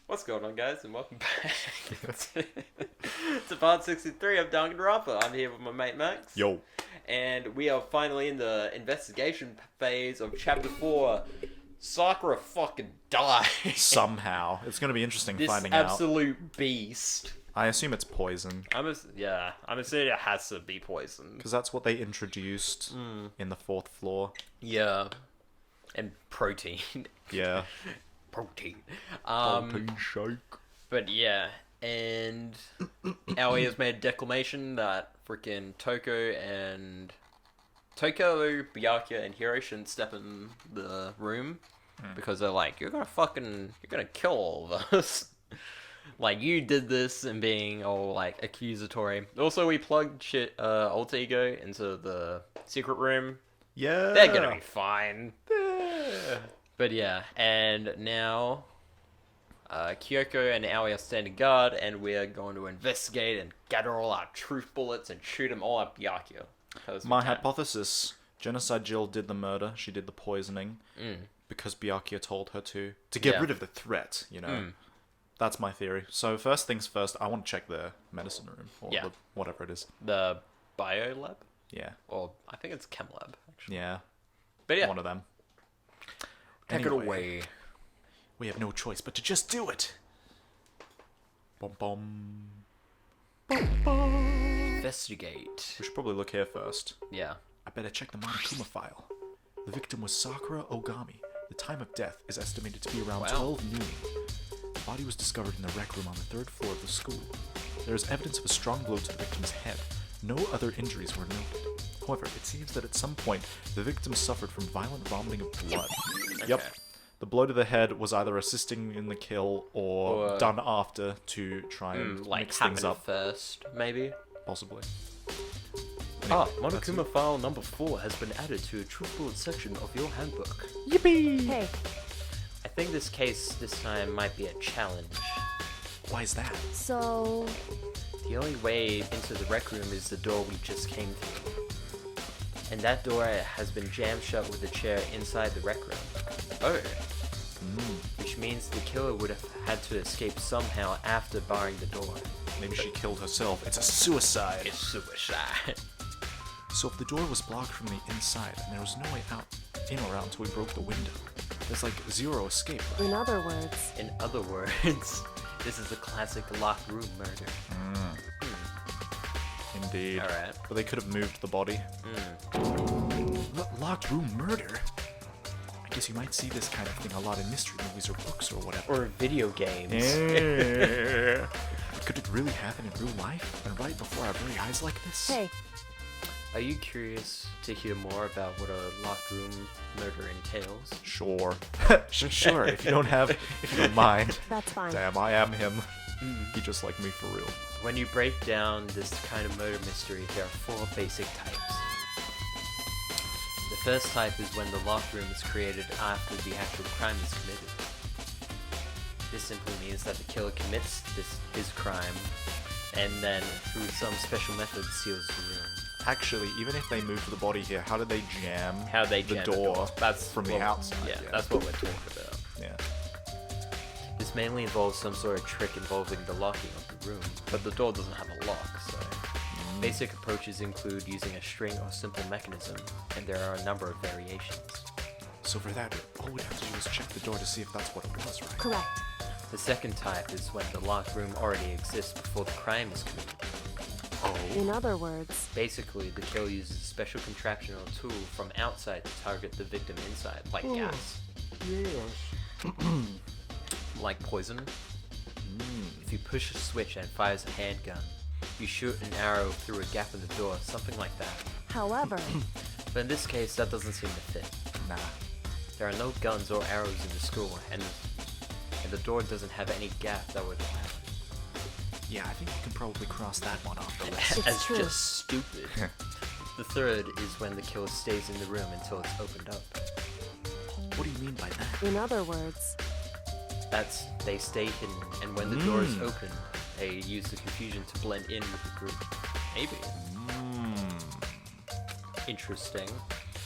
What's going on, guys, and welcome back to part 63 of Danganronpa. I'm here with my mate Max. Yo. And we are finally in the investigation phase of Chapter 4. Sakura fucking died. Somehow. It's going to be interesting This finding out. absolute beast. I assume it's poison. I'm assuming it has to be poison. Because that's what they introduced in the fourth floor. Yeah. And protein. Yeah. Protein. Protein shake. But yeah, and Aoi has made a declamation that freaking Toko, Byakuya, and Hiro shouldn't step in the room because they're like, you're gonna kill all of us. Like, you did this, and being all like accusatory. Also, we plugged Alter Ego into the secret room. Yeah. They're gonna be fine. But yeah, and now Kyoko and Aoi are standing guard, and we're going to investigate and gather all our truth bullets and shoot them all at Byakuya. My hypothesis, Genocide Jill did the murder, she did the poisoning, because Byakuya told her to get rid of the threat, you know? That's my theory. So first things first, I want to check the medicine room, or whatever it is. The bio lab? Yeah. Or I think it's chem lab, actually. Yeah. But yeah. One of them. Take it away. We have no choice but to just do it. Bum bum. Bum bum. Investigate. We should probably look here first. Yeah. I better check the Monokuma file. The victim was Sakura Ogami. The time of death is estimated to be around 12 noon. The body was discovered in the rec room on the 3rd floor of the school. There is evidence of a strong blow to the victim's head. No other injuries were noted. However, it seems that at some point, the victim suffered from violent vomiting of blood. Okay. Yep. The blow to the head was either assisting in the kill or done after to try and mix things up. First, maybe? Possibly. Monokuma file number 4 has been added to a truth bullet section of your handbook. Yippee! Hey. I think this case this time might be a challenge. Why is that? So... The only way into the rec room is the door we just came through. And that door has been jammed shut with a chair inside the rec room. Oh. Which means the killer would have had to escape somehow after barring the door. Maybe she killed herself. It's a suicide. It's suicide. So if the door was blocked from the inside and there was no way out, in or out until we broke the window, there's like zero escape. In other words, this is a classic locked room murder. Indeed. Alright. But they could have moved the body. Locked room murder? I guess you might see this kind of thing a lot in mystery movies or books or whatever. Or video games. Yeah. Could it really happen in real life? And right before our very eyes like this? Hey. Are you curious to hear more about what a locked room murder entails? Sure. Sure, if you don't mind. That's fine. Damn, I am him. He just like me for real. When you break down this kind of murder mystery, there are 4 basic types. The first type is when the locked room is created after the actual crime is committed. This simply means that the killer commits his crime, and then through some special method seals the room. Actually, even if they moved the body here, how did they jam the door? That's from the outside? Yeah, that's what we're talking about. Yeah. This mainly involves some sort of trick involving the locking of the room, but the door doesn't have a lock, so... Basic approaches include using a string or simple mechanism, and there are a number of variations. So for that, all we'd have to do is check the door to see if that's what it was, right? Correct. The second type is when the locked room already exists before the crime is committed. In other words... Basically, the killer uses a special contraption or tool from outside to target the victim inside, like gas. Yes. Like poison. If you push a switch and it fires a handgun, you shoot an arrow through a gap in the door, something like that. However... But in this case, that doesn't seem to fit. Nah. There are no guns or arrows in the school, and the door doesn't have any gap that would allow it. Yeah, I think you can probably cross that one off the list. It's As true. just stupid. The third is when the killer stays in the room until it's opened up. What do you mean by that? In other words... They stay hidden, and when the door is open, they use the confusion to blend in with the group. Maybe. Interesting.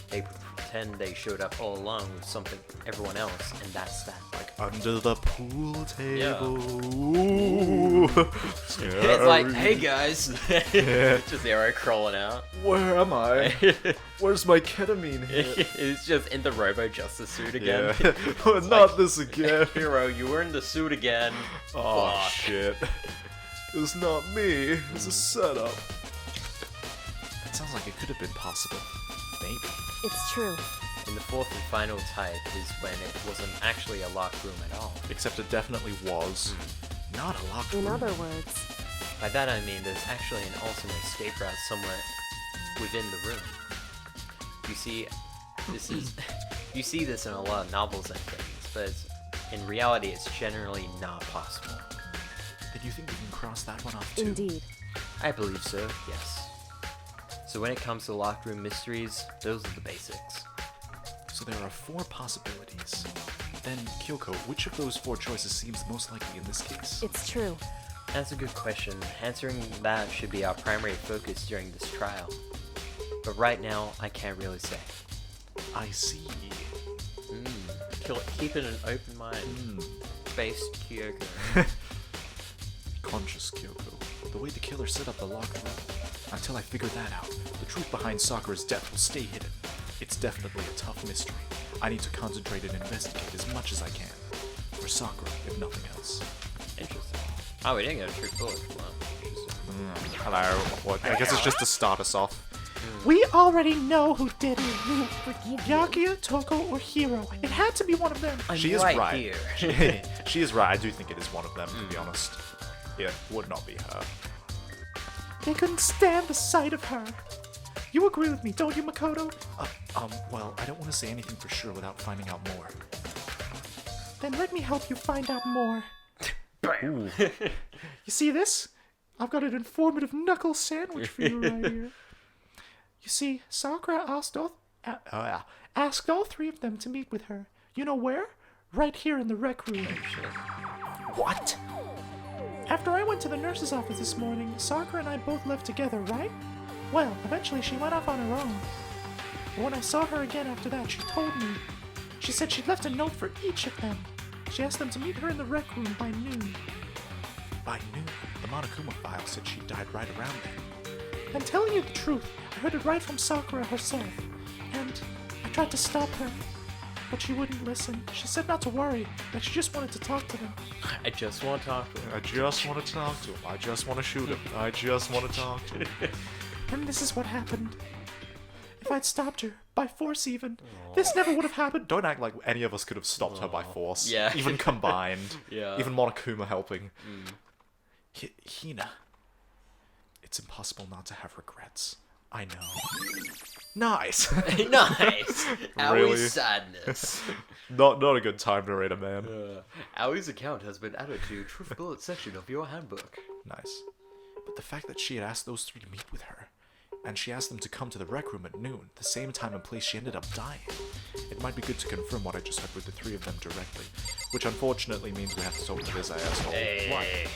They pretend they showed up all along with everyone else, and that's that. Like Under the pool Yeah. table. Ooh. It's like, hey guys, Yeah. just Arrow crawling out. Where am I? Where's my ketamine hit? It's just in the Robo Justice suit again. Yeah. It's Not like, this again. Hero, you were in the suit again. Oh Fuck. shit. It's not me. It's a setup. That sounds like it could have been possible. Maybe. It's true. In the fourth and final type is when it wasn't actually a locked room at all. Except it definitely was. Not a locked In room. other words, By that I mean there's actually an alternate escape route somewhere within the room. You see, you see this in a lot of novels and things, but in reality it's generally not possible. Then you think we can cross that one off too? indeed. I believe so, yes. So when it comes to locked room mysteries, those are the basics. So there are 4 possibilities. Then, Kyoko, which of those 4 choices seems most likely in this case? It's true. That's a good question. Answering that should be our primary focus during this trial. But right now, I can't really say. I see. Keeping an open mind. Based Kyoko. Conscious Kyoko. The way the killer set up the locked room. Until I figure that out, the truth behind Sakura's death will stay hidden. It's definitely a tough mystery. I need to concentrate and investigate as much as I can. For Sakura, if nothing else. Interesting. Oh, we didn't get a true bullet for that. Interesting. Hello. What? I guess it's just to start us off. We already know who did it. Forgive me. Yakuya, Toko, or Hiro. It had to be one of them. I'm She is right right. here. She is right. I do think it is one of them, to be honest. It would not be her. They couldn't stand the sight of her. You agree with me, don't you, Makoto? Well, I don't want to say anything for sure without finding out more. Then let me help you find out more. Bam. You see this? I've got an informative knuckle sandwich for you right here. You see, Sakura asked all 3 of them to meet with her. You know where? Right here in the rec room. What? After I went to the nurse's office this morning, Sakura and I both left together, right? Well, eventually she went off on her own. But when I saw her again after that, she told me. She said she'd left a note for each of them. She asked them to meet her in the rec room by noon. By noon, the Monokuma file said she died right around then. I'm telling you the truth. I heard it right from Sakura herself. And I tried to stop her, but she wouldn't listen. She said not to worry, that she just wanted to talk to them. I just want to talk to him. I just want to talk to him. I just want to shoot him. I just want to talk to him. And this is what happened. If I'd stopped her, by force even, this never would have happened. Don't act like any of us could have stopped her by force. Yeah. Even combined. Yeah. Even Monokuma helping. Hina. It's impossible not to have regrets. I know. Nice. Nice. Really? Aui's sadness. Not a good time narrator, man. Aui's account has been added to Truth Bullet section of your handbook. Nice. But the fact that she had asked those 3 to meet with her, and she asked them to come to the rec room at noon, the same time and place she ended up dying, it might be good to confirm what I just heard with the 3 of them directly, which unfortunately means we have to talk to this asshole. Hey.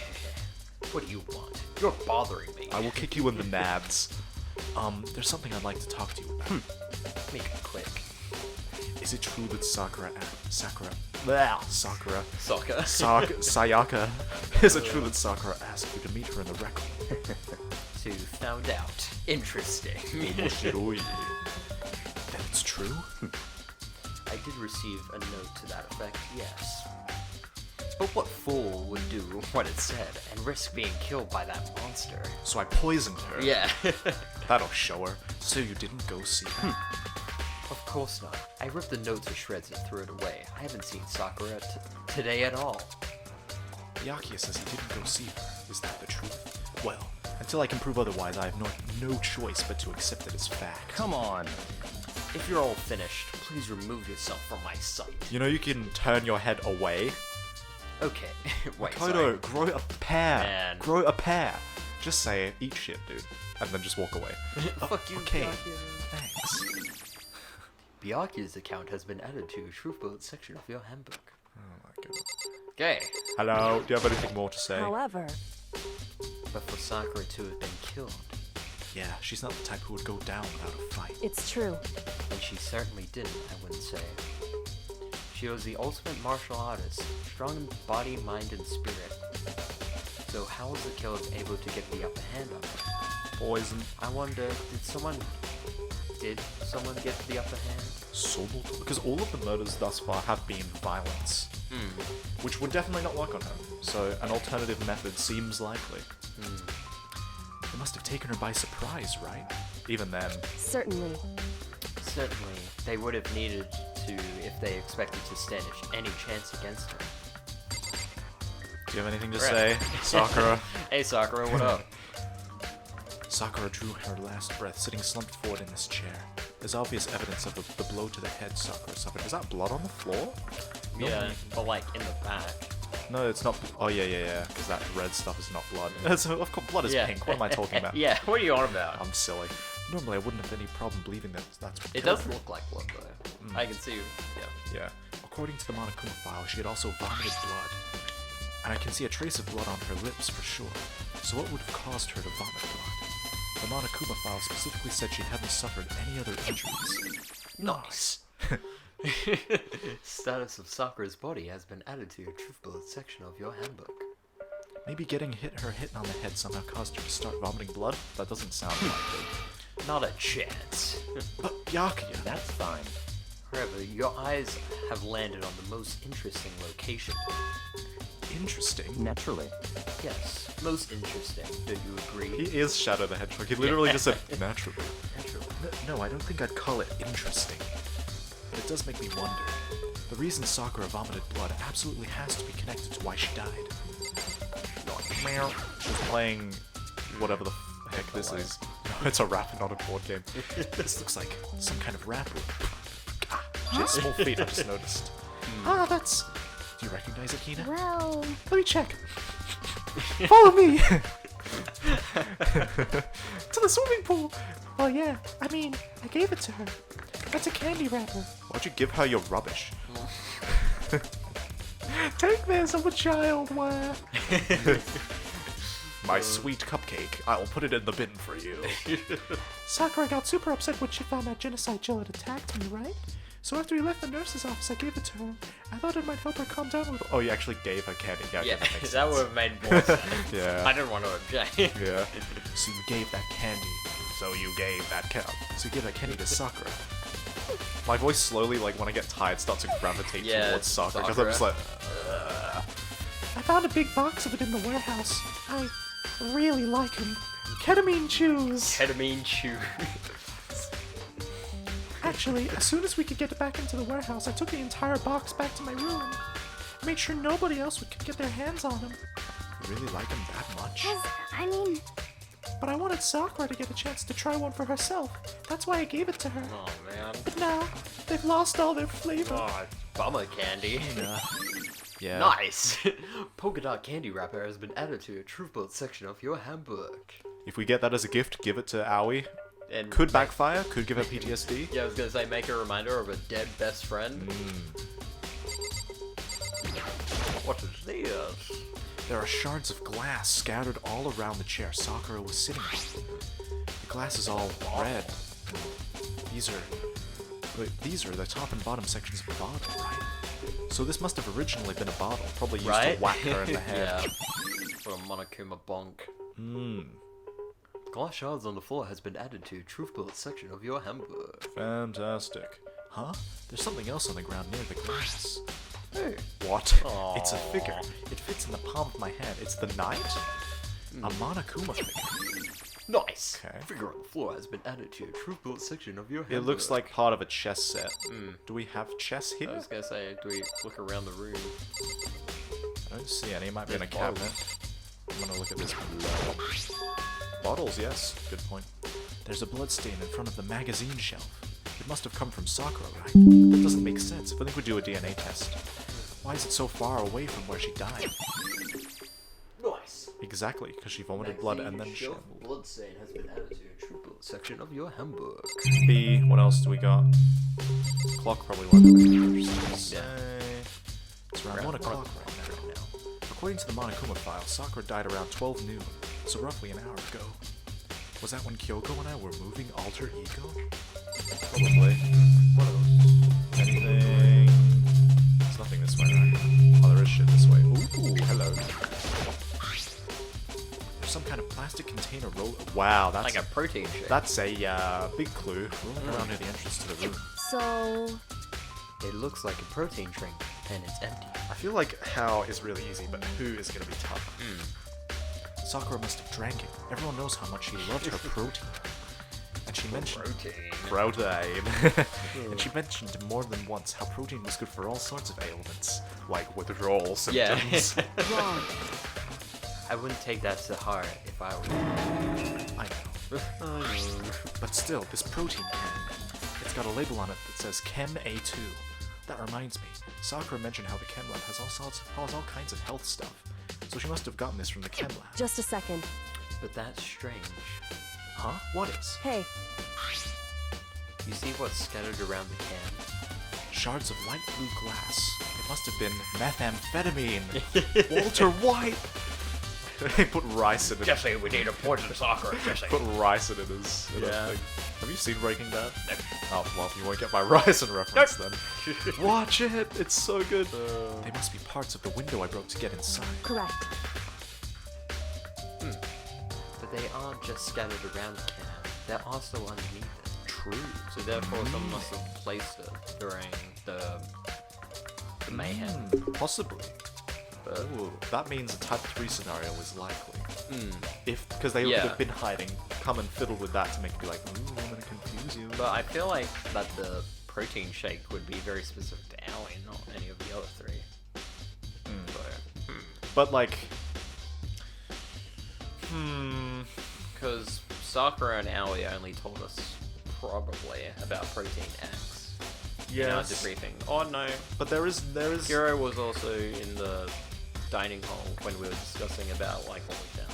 What do you want? You're bothering me. I will kick you in the nads. There's something I'd like to talk to you about. Make it quick. Is it true that Sakura... Soccer. Sayaka. Is it true that Sakura asked you to meet her in the rec room? So found out. Interesting. Omoshiroi. Then it's true? I did receive a note to that effect, yes. But what fool would do what it said and risk being killed by that monster? So I poisoned her. Yeah. That'll show her. So you didn't go see her? Of course not. I ripped the note to shreds and threw it away. I haven't seen Sakura today at all. Yakuya says he didn't go see her. Is that the truth? Well, until I can prove otherwise, I have no choice but to accept it as fact. Come on. If you're all finished, please remove yourself from my sight. You know you can turn your head away? Okay. Wait, Kodo, grow a pair. Man. Grow a pair. Just say it, eat shit, dude. And then just walk away. Fuck you, okay. Byakuya. Thanks. Byakuya's account has been added to Truth Bullet section of your handbook. Oh my god. Okay. Hello, do you have anything more to say? However, But for Sakura to have been killed, Yeah, she's not the type who would go down without a fight. it's true. and she certainly didn't, I wouldn't say. She was the ultimate martial artist, strong in body, mind, and spirit. So how was the killers able to get the upper hand on her? Poison. I wonder, did someone get the upper hand? Because all of the murders thus far have been violence, which would definitely not work on her. So an alternative method seems likely. They must have taken her by surprise, right? Even then. Certainly. Certainly, they would have needed to if they expected to stand any chance against her. Do you have anything to say, Sakura? Hey Sakura, what up? Sakura drew her last breath, sitting slumped forward in this chair. There's obvious evidence of the blow to the head Sakura suffered. Is that blood on the floor? Yeah, but like in the back. No, it's not. Oh, yeah. Because that red stuff is not blood. So, of course, blood is pink. What am I talking about? Yeah, what are you on about? I'm silly. Normally, I wouldn't have any problem believing that that's what It killed does her. look like blood though. I can see, Yeah. According to the Monokuma file, she had also vomited blood. And I can see a trace of blood on her lips for sure. So what would have caused her to vomit blood? The Monokuma file specifically said she hadn't suffered any other injuries. Nice. Status of Sakura's body has been added to your truth bullet section of your handbook. Maybe getting her hit on the head somehow caused her to start vomiting blood? That doesn't sound likely. Not a chance. But Byakuya, That's fine. However, your eyes have landed on the most interesting location. interesting. Naturally. Yes, most interesting. Do you agree? He is Shadow the Hedgehog. He literally just said, naturally. No, I don't think I'd call it interesting. But it does make me wonder. The reason Sakura vomited blood absolutely has to be connected to why she died. Just playing whatever the heck this is. No, it's a rap, not a board game. This looks like some kind of rap. She has small feet, I just noticed. Ah, that's... Do you recognize it, Hina? Well, Let me check. Follow me! To the swimming pool! Well, yeah, I mean, I gave it to her. That's a candy wrapper. Why'd you give her your rubbish? Take this, I'm a child, why? My sweet cupcake. I'll put it in the bin for you. Sakura got super upset when she found out Genocide Jill had attacked me, right? So after we left the nurse's office, I gave it to her. I thought it might help her calm down a little. Oh, you actually gave her candy. Yeah, Yeah, that makes that sense. would have made more sense. Yeah. I didn't want to object. Yeah. So you gave that candy. So you gave that candy to Sakura. My voice slowly, like when I get tired, starts to gravitate Yeah, towards Sakura because I'm just like, I found a big box of it in the warehouse. I really like them. Ketamine chews. Ketamine chew. Actually, as soon as we could get back into the warehouse, I took the entire box back to my room. I made sure nobody else could get their hands on them. you really like him that much? I mean, But I wanted Sakura to get a chance to try one for herself. That's why I gave it to her. Oh man. But now, they've lost all their flavor. Oh, bummer candy. Yeah. Nice. Polka dot candy wrapper has been added to your truth bullet section of your handbook. If we get that as a gift, give it to Aoi. And Could backfire, could give her PTSD. Yeah, I was gonna say make a reminder of a dead best friend. What is this? There are shards of glass scattered all around the chair Sakura was sitting on. The glass is all red. These are the top and bottom sections of the bottle, right? So this must have originally been a bottle, probably used Right? to whack her in the head. Yeah. What a Monokuma bonk. Glass shards on the floor has been added to truth bullet section of your handbook. Fantastic. Huh? There's something else on the ground near the glass. Hey. What? Aww. It's a figure. It fits in the palm of my hand. It's the knight? A Monokuma figure. Nice. Okay. Figure on the floor has been added to your truth bullet section of your It handbook. looks like part of a chess set. Do we have chess I here? was gonna say, do we look around the room? I don't see any. It might be in a There's bottles. cabinet. I'm gonna look at this below. Bottles, yes. Good point. There's a bloodstain in front of the magazine shelf. It must have come from Sakura, right? That doesn't make sense. I think we do a DNA test. Why is it so far away from where she died? Nice. Exactly, because she vomited blood and then shelf shambled. bloodstain has been added to your truth bullet section of your handbook. B, what else do we got? Clock probably won't have anything interesting to say. It's around 1 o'clock right now. According to the Monokuma file, Sakura died around 12 noon, so roughly an hour ago. Was that when Kyoko and I were moving alter ego? Probably. What else? Anything? Ooh, hello. There's some kind of plastic container roll. Wow, that's Like a protein shake. that's a big clue. Rolling around near the entrance to the room. So, It looks like a protein drink, and it's empty. I feel like how is really easy, but who is gonna be tough. Sakura must have drank it. Everyone knows how much she loved her protein. And she mentioned protein. And she mentioned more than once how protein was good for all sorts of ailments, like withdrawal Yeah. symptoms. wrong. I wouldn't take that to heart if I were. I know. But still, this protein can. It's got a label on it that says Chem A2. That reminds me, Sakura mentioned how the chem lab has all kinds of health stuff. So she must have gotten this from the chem lab. Just a second. But that's strange. Huh? What is? Hey, You see what's scattered around the can? Shards of light blue glass. It must have been methamphetamine. Walter White. They put rice in it. Jesse, we need a poison Sakura, Jesse. Put rice in it as Yeah. thing. Have you seen Breaking Bad? No. Oh, well, you won't get my Ryzen reference then. Watch it! It's so good. They must be parts of the window I broke to get inside. correct. But they aren't just scattered around the can. They're also underneath it. True. So therefore, someone must have placed it during the mayhem. Possibly. But Ooh, that means a Type 3 scenario is likely. If, because they would Yeah. have been hiding, come and fiddle with that to make you be like, ooh, I'm gonna confuse you. But I feel like that the protein shake would be very specific to Aoi, not any of the other three. But like, Because Sakura and Aoi only told us probably about protein X. In our debriefing. Oh no. but there is. Hiro was also in the dining hall when we were discussing about like what we found.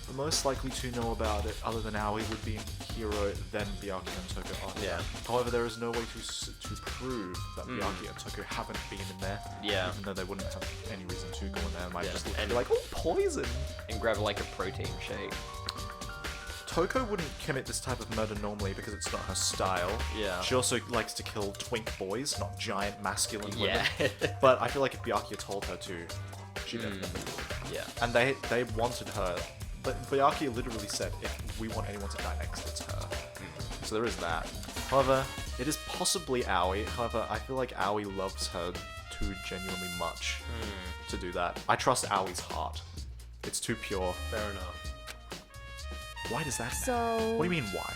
The most likely to know about it, other than Aoi, would be Hiro, then Byakuya and Toko are. Yeah. However, there is no way to prove that Byakuya and Toko haven't been in there. Yeah. Even though they wouldn't have any reason to go in there. Might Yeah, just look and- and be like, oh, poison. And grab like a protein shake. Toko wouldn't commit this type of murder normally because it's not her style. Yeah. She also likes to kill twink boys, not giant masculine women. Yeah. But I feel like if Byakuya told her to, she definitely would. Yeah. And they wanted her. But Byakuya literally said, if we want anyone to die next, it's her. So there is that. However, it is possibly Aoi. However, I feel like Aoi loves her too genuinely much to do that. I trust Aoi's heart. It's too pure. Fair enough. Why does that matter? So, What do you mean, why?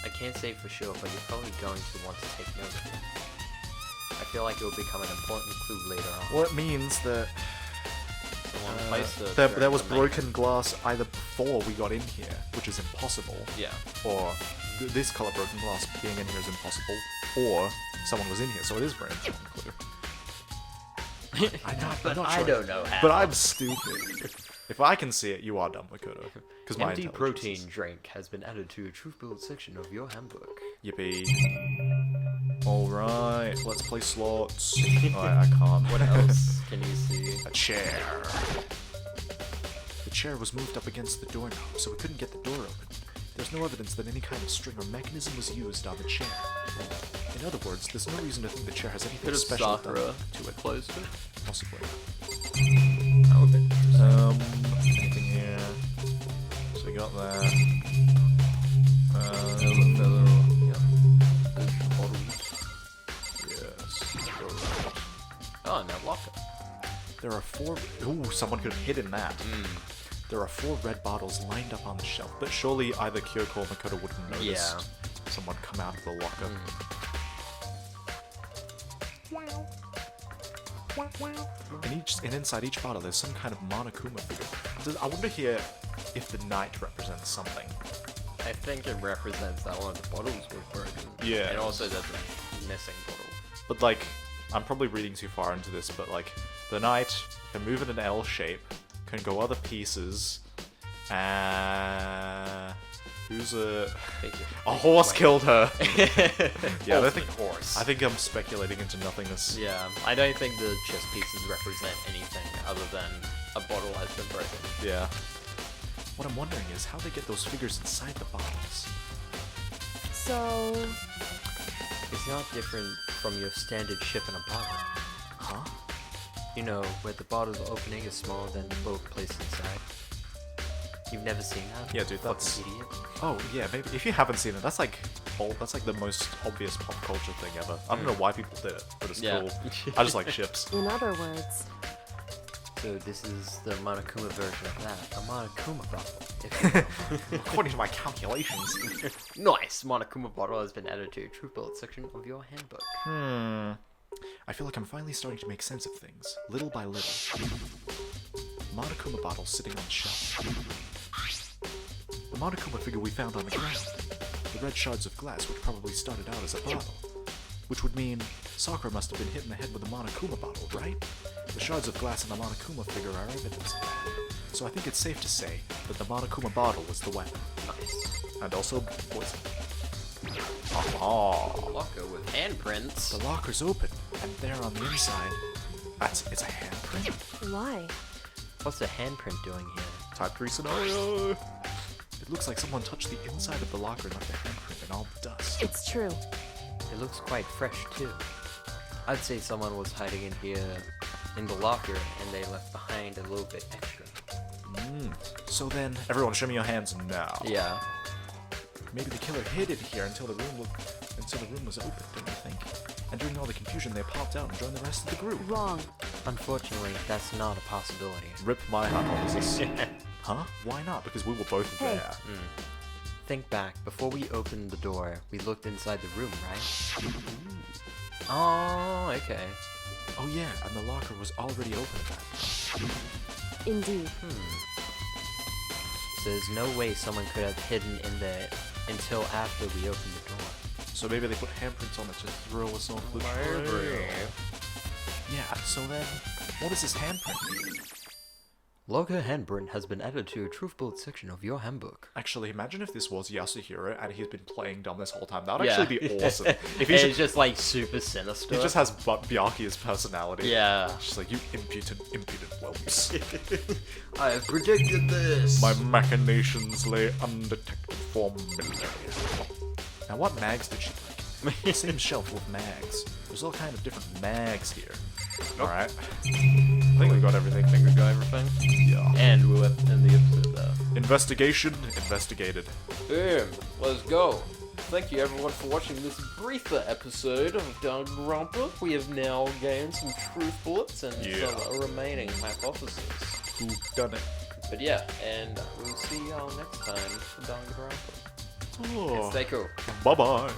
I can't say for sure, but you're probably going to want to take note of it. I feel like it will become an important clue later on. Well, it means that Someone placed it there during was the main- broken glass either before we got in here, which is impossible, Yeah. or this color broken glass being in here is impossible, or someone was in here, so it is a very important clue. I'm not But I sure. don't know how. But I'm stupid. If I can see it, you are dumb, Makoto. Because my Empty intelligence protein is- drink has been added to a truth build section of your handbook. Yippee. Alright, let's play slots. I can't. What else can you see? A chair. The chair was moved up against the doorknob, so we couldn't get the door open. There's no evidence that any kind of string or mechanism was used on the chair. In other words, there's no reason to think the chair has anything Could have special Sakura done to it. closed it. Possibly. That would be Anything here? So we got that. Yes. Alright. Oh, no locker. There are 4. Ooh, someone could have hidden that. There are 4 red bottles lined up on the shelf, but surely either Kyoko or Makoto would have noticed someone come out of the locker. And inside each bottle, there's some kind of Monokuma figure. I wonder here if the knight represents something. I think it represents that one of the bottles was broken. Yeah. And also that the missing bottle. But like, I'm probably reading too far into this, but like, the knight can move in an L shape, can go other pieces, who's a horse killed her. Yeah, I think horse. I think I'm speculating into nothingness. Yeah, I don't think the chess pieces represent anything other than a bottle has been broken. Yeah. What I'm wondering is how they get those figures inside the bottles. so, It's not different from your standard ship in a bottle. Huh? You know, where the bottle's opening is smaller than the boat placed inside. You've never seen that? Yeah, dude, that's... Fucking idiot. Oh, yeah, maybe. If you haven't seen it, that's like the most obvious pop culture thing ever. I don't know why people did it, but it's Yeah. cool. I just like ships. In other words, So this is the Monokuma version of that. A Monokuma bottle. if you will. According to my calculations. Nice! Monokuma bottle has been added to your Truth Bullet section of your handbook. I feel like I'm finally starting to make sense of things, little by little. Monokuma bottle sitting on the shelf. The Monokuma figure we found on the ground. The red shards of glass which probably started out as a bottle. Which would mean Sakura must have been hit in the head with a Monokuma bottle, right? The shards of glass in the Monokuma figure are evidence of that. So I think it's safe to say that the Monokuma bottle was the weapon. Nice. And also poison. Oh, Locker with handprints. the locker's open, and there on the inside, it's a handprint. why? What's the handprint doing here? Type 3 scenario. It looks like someone touched the inside of the locker and left a handprint and all the dust. It's true. It looks quite fresh too. I'd say someone was hiding in here in the locker and they left behind a little bit extra. So then, everyone show me your hands now. Yeah. Maybe the killer hid it here until the room was open, don't you think? And during all the confusion, they popped out and joined the rest of the group. Wrong. Unfortunately, that's not a possibility. Rip my hypothesis. Huh? Why not? Because we were both Hey. there. Think back, before we opened the door, we looked inside the room, right? Oh, okay. Oh yeah, and the locker was already open at that point. Indeed. So there's no way someone could have hidden in there until after we opened the door. So maybe they put handprints on it to throw us off the trail. Yeah, so then, what does this handprint mean? Locker handprint has been added to your Truth Bullet section of your handbook. Actually, imagine if this was Yasuhiro and he's been playing dumb this whole time. That would actually be awesome. If He's just like super sinister. he just has Byakuya's personality. Yeah. Just like, you impudent whelps. I have predicted this. My machinations lay undetected for millennia. Now, what mags did she like? Same shelf with mags. There's all kind of different mags here. Alright. I think we got everything. I think we got everything. Yeah. And we'll end the episode there. Investigation investigated. Boom. Let's go. Thank you everyone for watching this briefer episode of Danganronpa. We have now gained some truth bullets and some remaining hypotheses. Who done it? But yeah, and we'll see y'all next time for Danganronpa. Oh. Stay cool. Bye-bye.